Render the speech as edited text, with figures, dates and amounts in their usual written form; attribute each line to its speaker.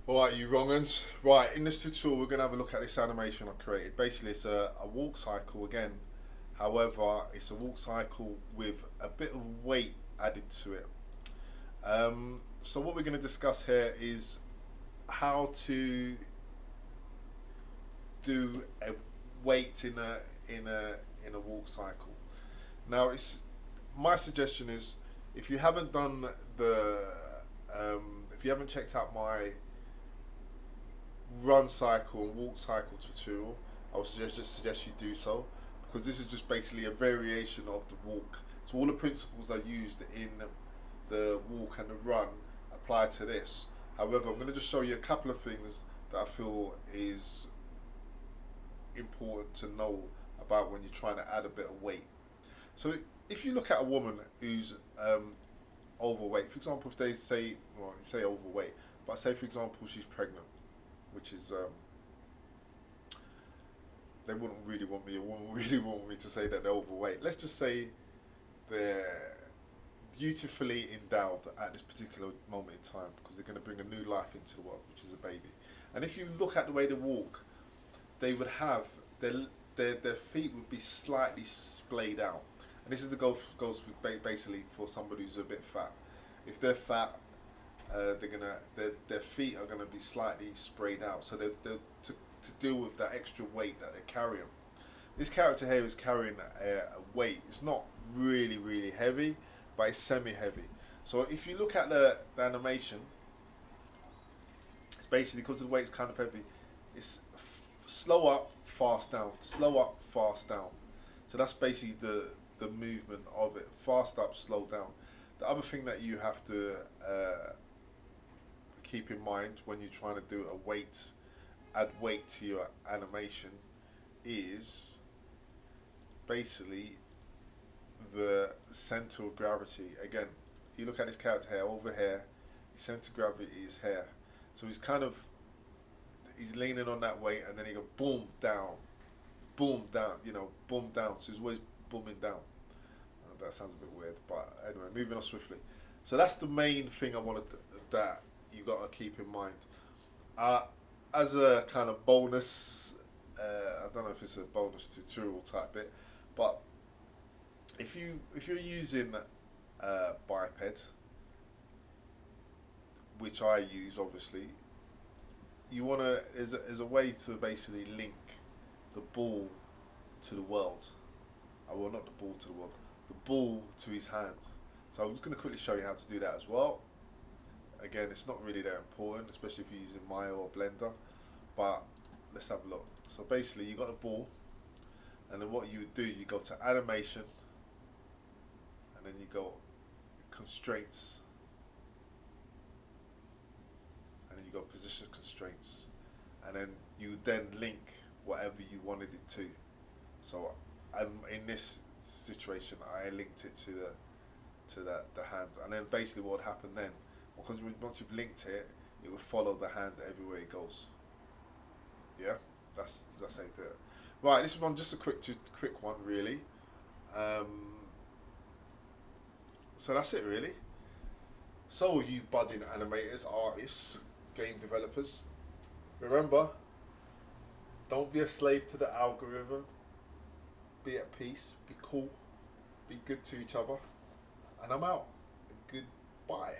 Speaker 1: Alright, you wrong uns. Right, in this tutorial we're going to have a look at this animation I created. Basically it's a walk cycle again. However, it's a walk cycle with a bit of weight added to it. So what we're going to discuss here is how to do a weight in a walk cycle. Now, it's my suggestion is if you haven't done if you haven't checked out my run cycle and walk cycle tutorial, I would suggest you do so, because this is just basically a variation of the walk. So all the principles I used in the walk and the run apply to this. However, I'm going to just show you a couple of things that I feel is important to know about when you're trying to add a bit of weight. So if you look at a woman who's overweight, for example, if they say, well, you say overweight, but say for example she's pregnant, which is they wouldn't really want me, or wouldn't really want me to say that they're overweight. Let's just say they're beautifully endowed at this particular moment in time, because they're going to bring a new life into the world, which is a baby. And if you look at the way they walk, they would have their feet would be slightly splayed out. And this is the goes for basically for somebody who's a bit fat. If they're fat, their feet are gonna be slightly sprayed out, so to deal with that extra weight that they're carrying. This character here is carrying a weight. It's not really heavy, but it's semi-heavy. So if you look at the animation, it's basically because the weight's kind of heavy. It's slow up, fast down, slow up, fast down. So that's basically the movement of it. Fast up, slow down. The other thing that you have to keep in mind when you're trying to do add weight to your animation, is basically the center of gravity. Again, you look at this character here, over here, his center of gravity is here. So he's leaning on that weight, and then he go boom down, boom down, boom down. So he's always booming down. That sounds a bit weird, but anyway, moving on swiftly. So that's the main thing I wanted that you got to keep in mind. As a kind of bonus, I don't know if it's a bonus tutorial type bit, but if you're using biped, which I use obviously, you want to is a way to basically link the ball to the world. Oh, well, not the ball to the world, the ball to his hand. So I'm just going to quickly show you how to do that as well. Again, it's not really that important, especially if you're using Maya or Blender, but let's have a look. So basically you got the ball, and then what you would do, you go to animation, and then you go constraints, and then you go position constraints, and then you then link whatever you wanted it to. So in this situation, I linked it to the hand, and then basically what would happen then, because once you've linked it, it will follow the hand everywhere it goes. Yeah, that's how you do it. Right, this one just a quick one really. So that's it really. So you budding animators, artists, game developers, remember, don't be a slave to the algorithm. Be at peace, be cool, be good to each other, and I'm out. Goodbye.